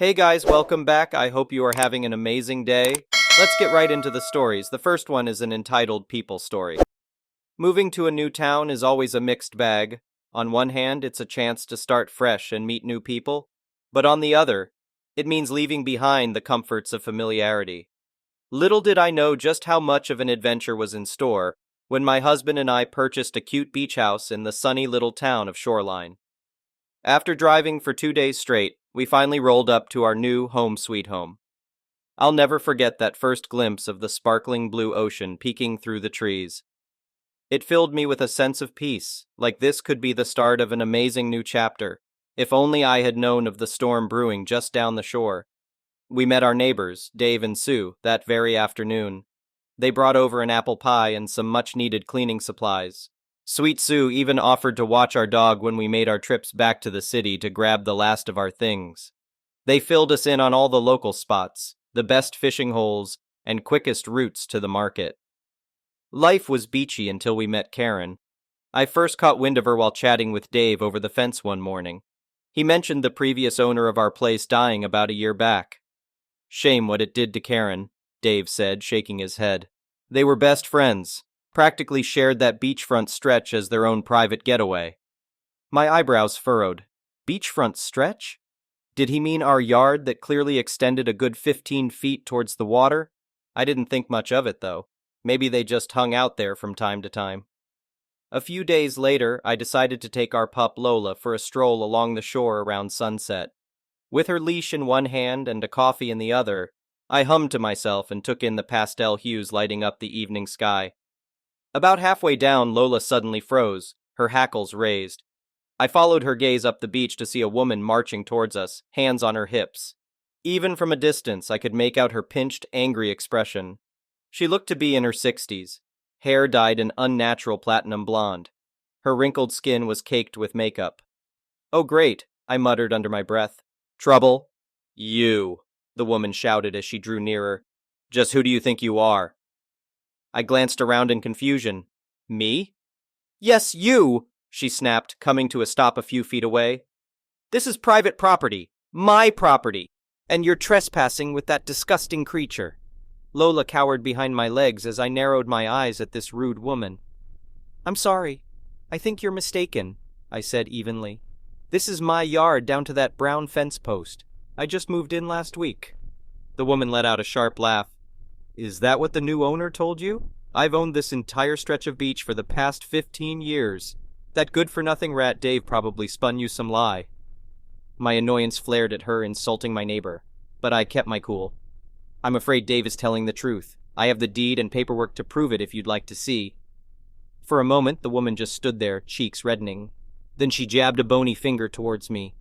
Hey guys, welcome back. I hope you are having an amazing day. Let's get right into the stories. The first one is an entitled People Story. Moving to a new town is always a mixed bag. On one hand, it's a chance to start fresh and meet new people, but on the other, it means leaving behind the comforts of familiarity. Little did I know just how much of an adventure was in store when my husband and I purchased a cute beach house in the sunny little town of Shoreline. After driving for 2 days straight, we finally rolled up to our new home sweet home. I'll never forget that first glimpse of the sparkling blue ocean peeking through the trees. It filled me with a sense of peace, like this could be the start of an amazing new chapter, if only I had known of the storm brewing just down the shore. We met our neighbors, Dave and Sue, that very afternoon. They brought over an apple pie and some much-needed cleaning supplies. Sweet Sue even offered to watch our dog when we made our trips back to the city to grab the last of our things. They filled us in on all the local spots, the best fishing holes, and quickest routes to the market. Life was beachy until we met Karen. I first caught wind of her while chatting with Dave over the fence one morning. He mentioned the previous owner of our place dying about a year back. Shame what it did to Karen, Dave said, shaking his head. They were best friends, practically shared that beachfront stretch as their own private getaway. My eyebrows furrowed. Beachfront stretch? Did he mean our yard that clearly extended a good 15 feet towards the water? I didn't think much of it, though. Maybe they just hung out there from time to time. A few days later, I decided to take our pup Lola for a stroll along the shore around sunset. With her leash in one hand and a coffee in the other, I hummed to myself and took in the pastel hues lighting up the evening sky. About halfway down, Lola suddenly froze, her hackles raised. I followed her gaze up the beach to see a woman marching towards us, hands on her hips. Even from a distance, I could make out her pinched, angry expression. She looked to be in her 60s, hair dyed an unnatural platinum blonde. Her wrinkled skin was caked with makeup. "Oh great," I muttered under my breath. "Trouble?" "You," the woman shouted as she drew nearer. "Just who do you think you are?" I glanced around in confusion. "Me?" "Yes, you!" she snapped, coming to a stop a few feet away. "This is private property, my property, and you're trespassing with that disgusting creature." Lola cowered behind my legs as I narrowed my eyes at this rude woman. "I'm sorry. I think you're mistaken," I said evenly. "This is my yard down to that brown fence post. I just moved in last week." The woman let out a sharp laugh. "Is that what the new owner told you? I've owned this entire stretch of beach for the past 15 years. That good-for-nothing rat Dave probably spun you some lie." My annoyance flared at her insulting my neighbor, but I kept my cool. "I'm afraid Dave is telling the truth. I have the deed and paperwork to prove it if you'd like to see." For a moment, the woman just stood there, cheeks reddening. Then she jabbed a bony finger towards me.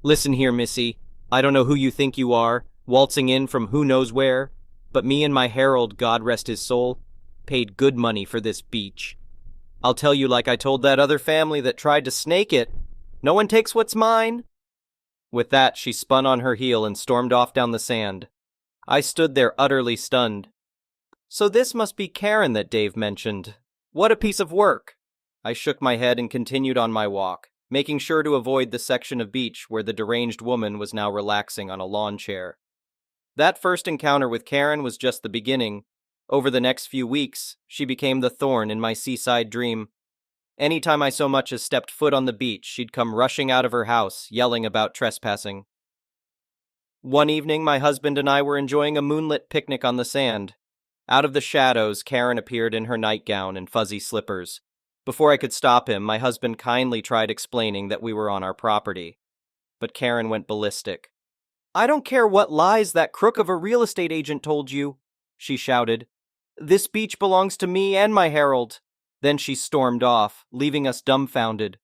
"Listen here, missy. I don't know who you think you are, waltzing in from who knows where, but me and my Harold, God rest his soul, paid good money for this beach. I'll tell you like I told that other family that tried to snake it. No one takes what's mine." With that, she spun on her heel and stormed off down the sand. I stood there utterly stunned. "So this must be Karen that Dave mentioned. What a piece of work!" I shook my head and continued on my walk, making sure to avoid the section of beach where the deranged woman was now relaxing on a lawn chair. That first encounter with Karen was just the beginning. Over the next few weeks, she became the thorn in my seaside dream. Anytime I so much as stepped foot on the beach, she'd come rushing out of her house, yelling about trespassing. One evening, my husband and I were enjoying a moonlit picnic on the sand. Out of the shadows, Karen appeared in her nightgown and fuzzy slippers. Before I could stop him, my husband kindly tried explaining that we were on our property. But Karen went ballistic. "I don't care what lies that crook of a real estate agent told you," she shouted. "This beach belongs to me and my Harold." Then she stormed off, leaving us dumbfounded.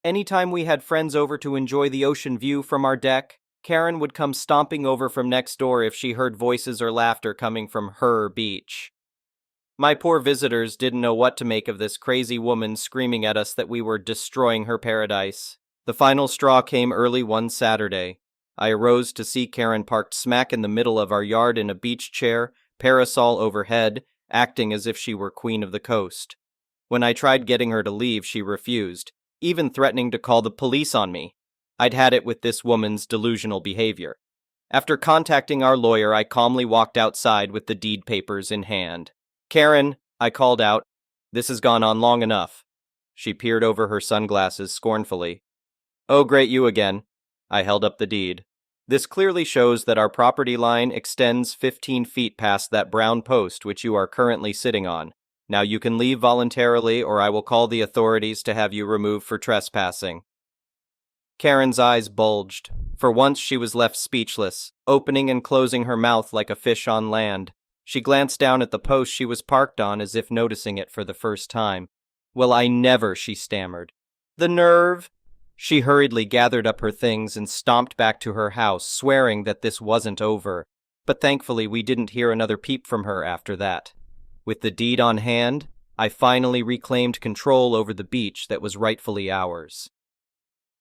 Anytime we had friends over to enjoy the ocean view from our deck, Karen would come stomping over from next door if she heard voices or laughter coming from her beach. My poor visitors didn't know what to make of this crazy woman screaming at us that we were destroying her paradise. The final straw came early one Saturday. I arose to see Karen parked smack in the middle of our yard in a beach chair, parasol overhead, acting as if she were queen of the coast. When I tried getting her to leave, she refused, even threatening to call the police on me. I'd had it with this woman's delusional behavior. After contacting our lawyer, I calmly walked outside with the deed papers in hand. Karen, I called out, this has gone on long enough. She peered over her sunglasses scornfully. Oh, great, you again. I held up the deed. This clearly shows that our property line extends 15 feet past that brown post which you are currently sitting on. Now you can leave voluntarily, or I will call the authorities to have you removed for trespassing. Karen's eyes bulged. For once she was left speechless, opening and closing her mouth like a fish on land. She glanced down at the post she was parked on as if noticing it for the first time. Well, I never, she stammered. The nerve! She hurriedly gathered up her things and stomped back to her house, swearing that this wasn't over. But thankfully we didn't hear another peep from her after that. With the deed on hand, I finally reclaimed control over the beach that was rightfully ours.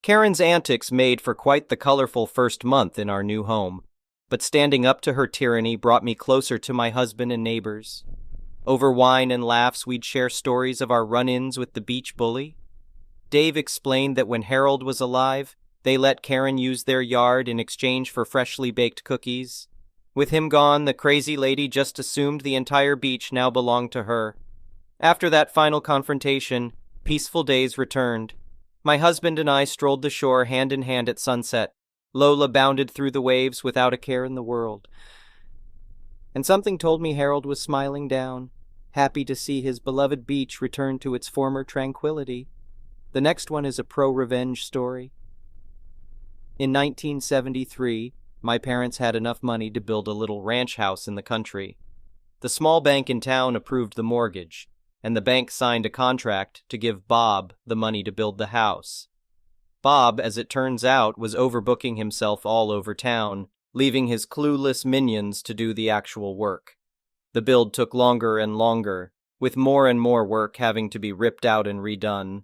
Karen's antics made for quite the colorful first month in our new home, but standing up to her tyranny brought me closer to my husband and neighbors. Over wine and laughs, we'd share stories of our run-ins with the beach bully. Dave explained that when Harold was alive, they let Karen use their yard in exchange for freshly baked cookies. With him gone, the crazy lady just assumed the entire beach now belonged to her. After that final confrontation, peaceful days returned. My husband and I strolled the shore hand in hand at sunset. Lola bounded through the waves without a care in the world. And something told me Harold was smiling down, happy to see his beloved beach return to its former tranquility. The next one is a pro-revenge story. In 1973, my parents had enough money to build a little ranch house in the country. The small bank in town approved the mortgage, and the bank signed a contract to give Bob the money to build the house. Bob, as it turns out, was overbooking himself all over town, leaving his clueless minions to do the actual work. The build took longer and longer, with more and more work having to be ripped out and redone.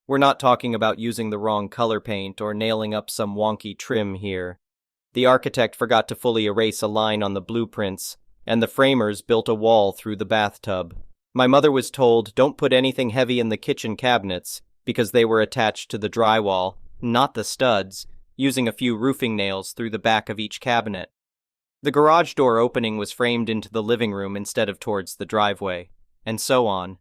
We're not talking about using the wrong color paint or nailing up some wonky trim here. The architect forgot to fully erase a line on the blueprints, and the framers built a wall through the bathtub. My mother was told, don't put anything heavy in the kitchen cabinets, because they were attached to the drywall, not the studs, using a few roofing nails through the back of each cabinet. The garage door opening was framed into the living room instead of towards the driveway, and so on.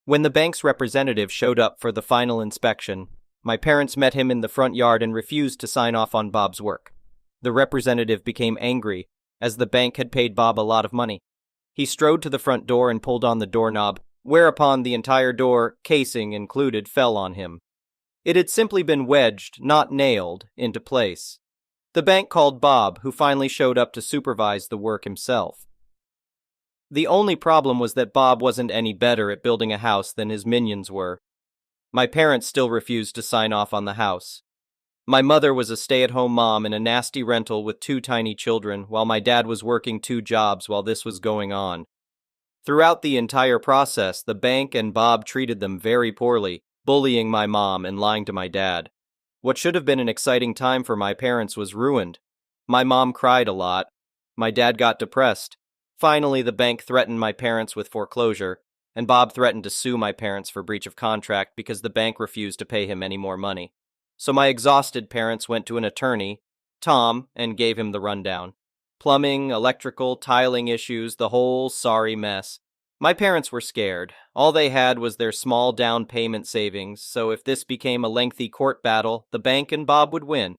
When the bank's representative showed up for the final inspection, my parents met him in the front yard and refused to sign off on Bob's work. The representative became angry, as the bank had paid Bob a lot of money. He strode to the front door and pulled on the doorknob, whereupon the entire door, casing included, fell on him. It had simply been wedged, not nailed, into place. The bank called Bob, who finally showed up to supervise the work himself. The only problem was that Bob wasn't any better at building a house than his minions were. My parents still refused to sign off on the house. My mother was a stay-at-home mom in a nasty rental with 2 tiny children, while my dad was working 2 jobs while this was going on. Throughout the entire process, the bank and Bob treated them very poorly, bullying my mom and lying to my dad. What should have been an exciting time for my parents was ruined. My mom cried a lot. My dad got depressed. Finally, the bank threatened my parents with foreclosure, and Bob threatened to sue my parents for breach of contract because the bank refused to pay him any more money. So my exhausted parents went to an attorney, Tom, and gave him the rundown. Plumbing, electrical, tiling issues, the whole sorry mess. My parents were scared. All they had was their small down payment savings, so if this became a lengthy court battle, the bank and Bob would win.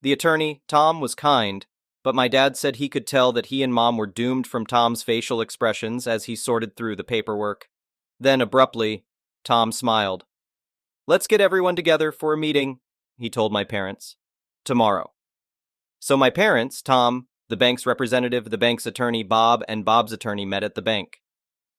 The attorney, Tom, was kind, but my dad said he could tell that he and Mom were doomed from Tom's facial expressions as he sorted through the paperwork. Then, abruptly, Tom smiled. "Let's get everyone together for a meeting," he told my parents. "Tomorrow." So my parents, Tom, the bank's representative, the bank's attorney, Bob, and Bob's attorney met at the bank.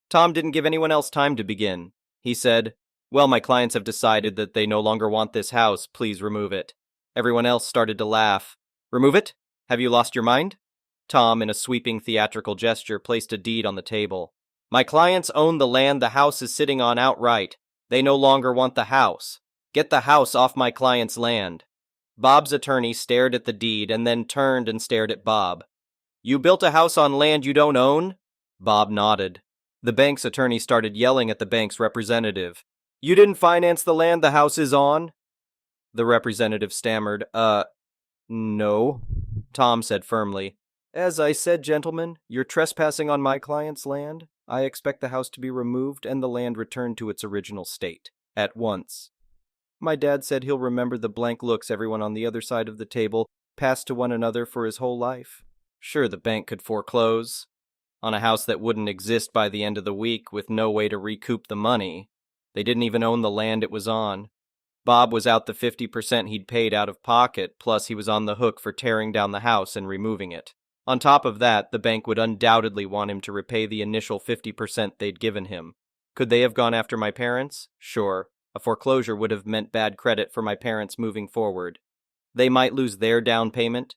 Tom didn't give anyone else time to begin. He said, "Well, my clients have decided that they no longer want this house. Please remove it." Everyone else started to laugh. "Remove it? Have you lost your mind?" Tom, in a sweeping theatrical gesture, placed a deed on the table. "My clients own the land the house is sitting on outright. They no longer want the house. Get the house off my client's land." Bob's attorney stared at the deed and then turned and stared at Bob. "You built a house on land you don't own?" Bob nodded. The bank's attorney started yelling at the bank's representative. "You didn't finance the land the house is on?" The representative stammered, No, Tom said firmly. As I said, gentlemen, you're trespassing on my client's land. I expect the house to be removed and the land returned to its original state. At once. My dad said he'll remember the blank looks everyone on the other side of the table passed to one another for his whole life. Sure, the bank could foreclose on a house that wouldn't exist by the end of the week with no way to recoup the money. They didn't even own the land it was on. Bob was out the 50% he'd paid out of pocket, plus he was on the hook for tearing down the house and removing it. On top of that, the bank would undoubtedly want him to repay the initial 50% they'd given him. Could they have gone after my parents? Sure. A foreclosure would have meant bad credit for my parents moving forward. They might lose their down payment,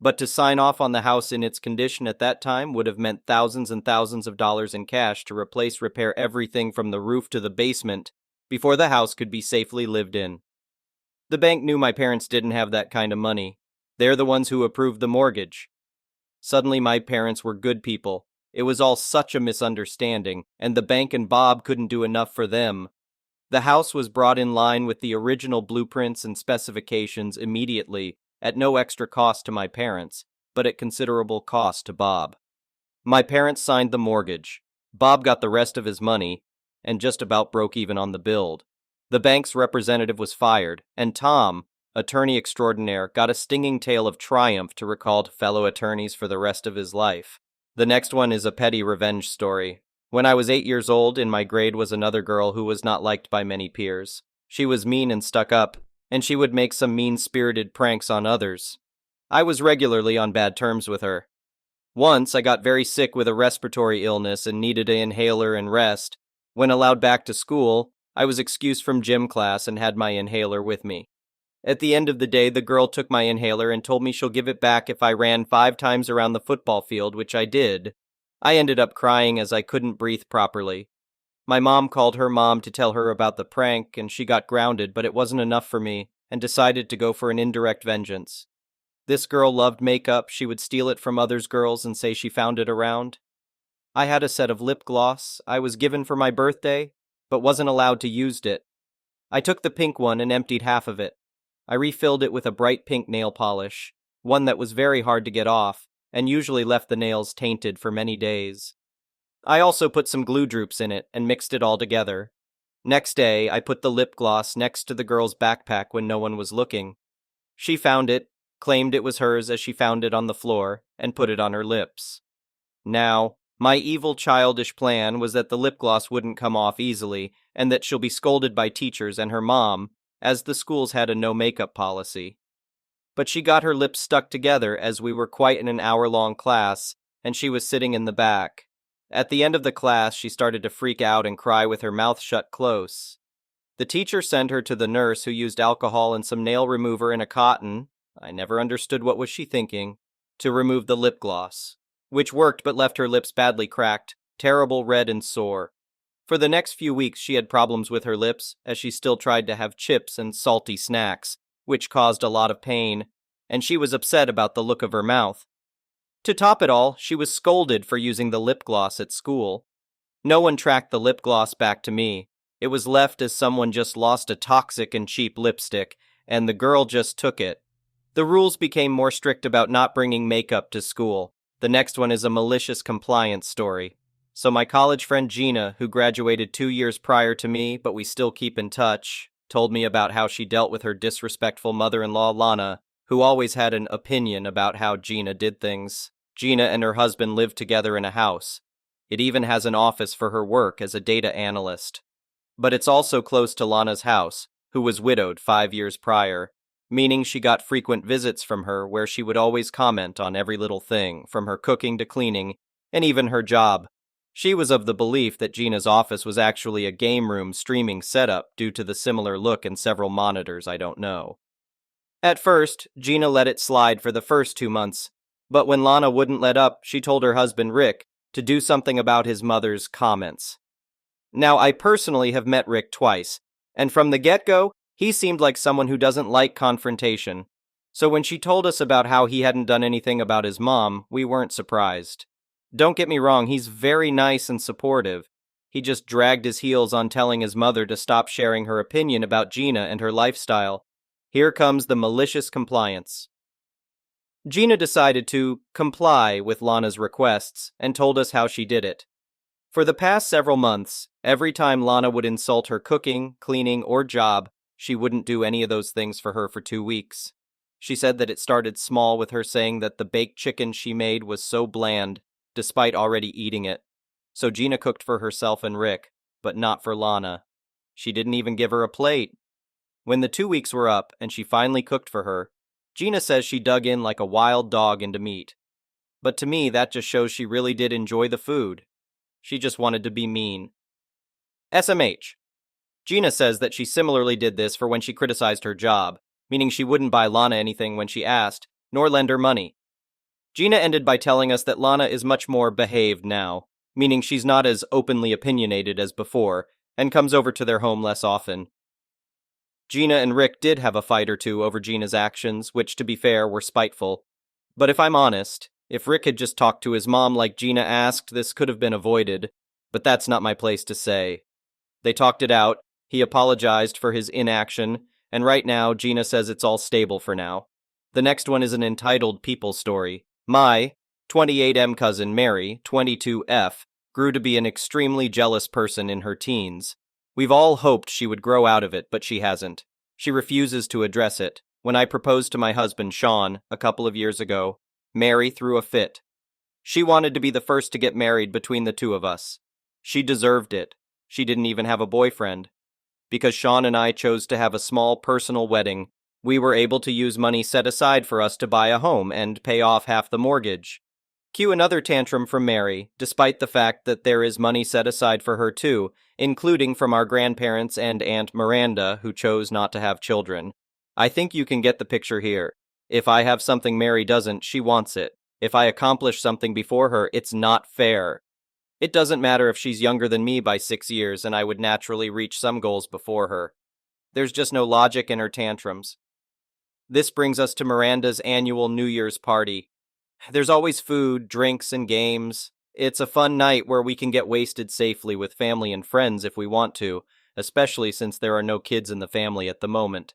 but to sign off on the house in its condition at that time would have meant thousands and thousands of dollars in cash to repair everything from the roof to the basement before the house could be safely lived in. The bank knew my parents didn't have that kind of money. They're the ones who approved the mortgage. Suddenly my parents were good people. It was all such a misunderstanding, and the bank and Bob couldn't do enough for them. The house was brought in line with the original blueprints and specifications immediately, at no extra cost to my parents, but at considerable cost to Bob. My parents signed the mortgage. Bob got the rest of his money, and just about broke even on the build. The bank's representative was fired, and Tom, attorney extraordinaire, got a stinging tale of triumph to recall to fellow attorneys for the rest of his life. The next one is a petty revenge story. When I was 8 years old, in my grade was another girl who was not liked by many peers. She was mean and stuck up, and she would make some mean-spirited pranks on others. I was regularly on bad terms with her. Once, I got very sick with a respiratory illness and needed an inhaler and rest. When allowed back to school, I was excused from gym class and had my inhaler with me. At the end of the day, the girl took my inhaler and told me she'll give it back if I ran 5 times around the football field, which I did. I ended up crying as I couldn't breathe properly. My mom called her mom to tell her about the prank, and she got grounded, but it wasn't enough for me, and decided to go for an indirect vengeance. This girl loved makeup. She would steal it from others girls and say she found it around. I had a set of lip gloss I was given for my birthday, but wasn't allowed to use it. I took the pink one and emptied half of it. I refilled it with a bright pink nail polish, one that was very hard to get off, and usually left the nails tainted for many days. I also put some glue drops in it and mixed it all together. Next day, I put the lip gloss next to the girl's backpack when no one was looking. She found it, claimed it was hers as she found it on the floor, and put it on her lips. Now, my evil childish plan was that the lip gloss wouldn't come off easily, and that she'll be scolded by teachers and her mom, as the schools had a no makeup policy. But she got her lips stuck together as we were quite in an hour-long class, and she was sitting in the back. At the end of the class, she started to freak out and cry with her mouth shut close. The teacher sent her to the nurse, who used alcohol and some nail remover and a cotton, I never understood what was she thinking, to remove the lip gloss, which worked but left her lips badly cracked, terrible red and sore. For the next few weeks she had problems with her lips, as she still tried to have chips and salty snacks, which caused a lot of pain, and she was upset about the look of her mouth. To top it all, she was scolded for using the lip gloss at school. No one tracked the lip gloss back to me. It was left as someone just lost a toxic and cheap lipstick, and the girl just took it. The rules became more strict about not bringing makeup to school. The next one is a malicious compliance story. So my college friend Gina, who graduated 2 years prior to me, but we still keep in touch, told me about how she dealt with her disrespectful mother-in-law Lana, who always had an opinion about how Gina did things. Gina and her husband live together in a house. It even has an office for her work as a data analyst. But it's also close to Lana's house, who was widowed 5 years prior, meaning she got frequent visits from her where she would always comment on every little thing, from her cooking to cleaning, and even her job. She was of the belief that Gina's office was actually a game room streaming setup due to the similar look and several monitors I don't know. At first, Gina let it slide for the first 2 months, but when Lana wouldn't let up, she told her husband Rick to do something about his mother's comments. Now, I personally have met Rick twice, and from the get-go, he seemed like someone who doesn't like confrontation. So when she told us about how he hadn't done anything about his mom, we weren't surprised. Don't get me wrong, he's very nice and supportive. He just dragged his heels on telling his mother to stop sharing her opinion about Gina and her lifestyle. Here comes the malicious compliance. Gina decided to comply with Lana's requests and told us how she did it. For the past several months, every time Lana would insult her cooking, cleaning, or job, she wouldn't do any of those things for her for 2 weeks. She said that it started small with her saying that the baked chicken she made was so bland, despite already eating it. So Gina cooked for herself and Rick, but not for Lana. She didn't even give her a plate. When the 2 weeks were up and she finally cooked for her, Gina says she dug in like a wild dog into meat. But to me, that just shows she really did enjoy the food. She just wanted to be mean. SMH. Gina says that she similarly did this for when she criticized her job, meaning she wouldn't buy Lana anything when she asked, nor lend her money. Gina ended by telling us that Lana is much more behaved now, meaning she's not as openly opinionated as before, and comes over to their home less often. Gina and Rick did have a fight or two over Gina's actions, which, to be fair, were spiteful. But if I'm honest, if Rick had just talked to his mom like Gina asked, this could have been avoided, but that's not my place to say. They talked it out, he apologized for his inaction, and right now Gina says it's all stable for now. The next one is an entitled people story. My 28M cousin Mary, 22F, grew to be an extremely jealous person in her teens. We've all hoped she would grow out of it, but she hasn't. She refuses to address it. When I proposed to my husband Sean a couple of years ago, Mary threw a fit. She wanted to be the first to get married between the two of us. She deserved it. She didn't even have a boyfriend. Because Sean and I chose to have a small personal wedding, we were able to use money set aside for us to buy a home and pay off half the mortgage. Cue another tantrum from Mary, despite the fact that there is money set aside for her too, including from our grandparents and Aunt Miranda, who chose not to have children. I think you can get the picture here. If I have something Mary doesn't, she wants it. If I accomplish something before her, it's not fair. It doesn't matter if she's younger than me by 6 years and I would naturally reach some goals before her. There's just no logic in her tantrums. This brings us to Miranda's annual New Year's party. There's always food, drinks, and games. It's a fun night where we can get wasted safely with family and friends if we want to, especially since there are no kids in the family at the moment.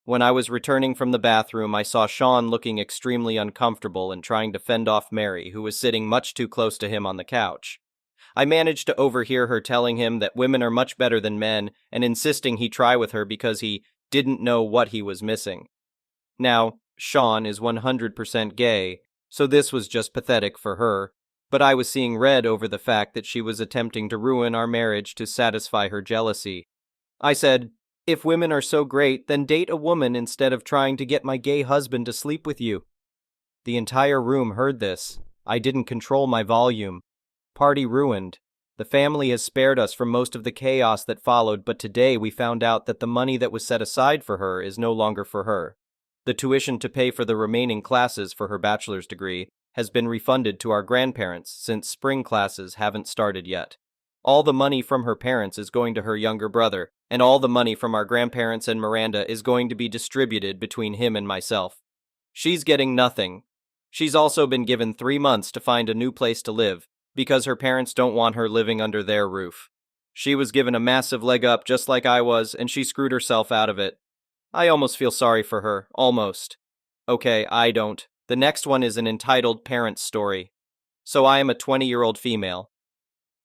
When I was returning from the bathroom, I saw Sean looking extremely uncomfortable and trying to fend off Mary, who was sitting much too close to him on the couch. I managed to overhear her telling him that women are much better than men and insisting he try with her because he didn't know what he was missing. Now, Sean is 100% gay, so this was just pathetic for her, but I was seeing red over the fact that she was attempting to ruin our marriage to satisfy her jealousy. I said, "If women are so great, then date a woman instead of trying to get my gay husband to sleep with you." The entire room heard this. I didn't control my volume. Party ruined. The family has spared us from most of the chaos that followed, but today we found out that the money that was set aside for her is no longer for her. The tuition to pay for the remaining classes for her bachelor's degree has been refunded to our grandparents since spring classes haven't started yet. All the money from her parents is going to her younger brother, and all the money from our grandparents and Miranda is going to be distributed between him and myself. She's getting nothing. She's also been given 3 months to find a new place to live, because her parents don't want her living under their roof. She was given a massive leg up just like I was, and she screwed herself out of it. I almost feel sorry for her, almost. Okay, I don't. The next one is an entitled parent story. So I am a 20-year-old female.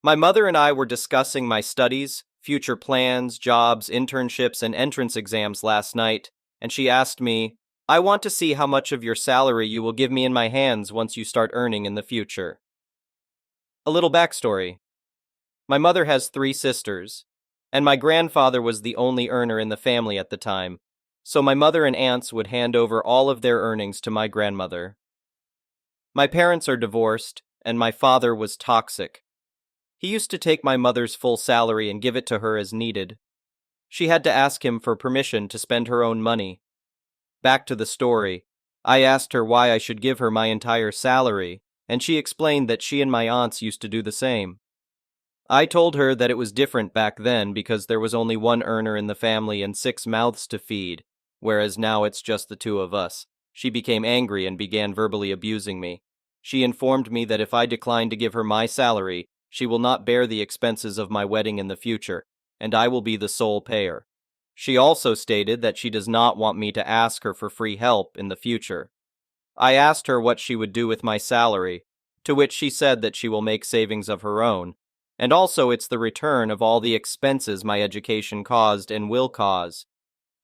My mother and I were discussing my studies, future plans, jobs, internships, and entrance exams last night, and she asked me, "I want to see how much of your salary you will give me in my hands once you start earning in the future." A little backstory. My mother has 3 sisters, and my grandfather was the only earner in the family at the time, so my mother and aunts would hand over all of their earnings to my grandmother. My parents are divorced, and my father was toxic. He used to take my mother's full salary and give it to her as needed. She had to ask him for permission to spend her own money. Back to the story. I asked her why I should give her my entire salary, and she explained that she and my aunts used to do the same. I told her that it was different back then because there was only one earner in the family and 6 mouths to feed, whereas now it's just the 2 of us. She became angry and began verbally abusing me. She informed me that if I declined to give her my salary, she will not bear the expenses of my wedding in the future, and I will be the sole payer. She also stated that she does not want me to ask her for free help in the future. I asked her what she would do with my salary, to which she said that she will make savings of her own, and also it's the return of all the expenses my education caused and will cause.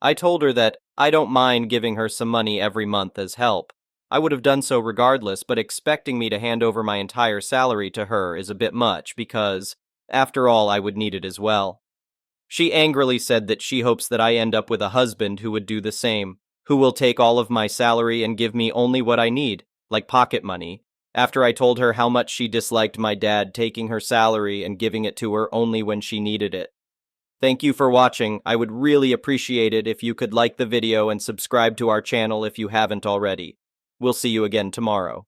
I told her that I don't mind giving her some money every month as help. I would have done so regardless, but expecting me to hand over my entire salary to her is a bit much because, after all, I would need it as well. She angrily said that she hopes that I end up with a husband who would do the same, who will take all of my salary and give me only what I need, like pocket money, after I told her how much she disliked my dad taking her salary and giving it to her only when she needed it. Thank you for watching. I would really appreciate it if you could like the video and subscribe to our channel if you haven't already. We'll see you again tomorrow.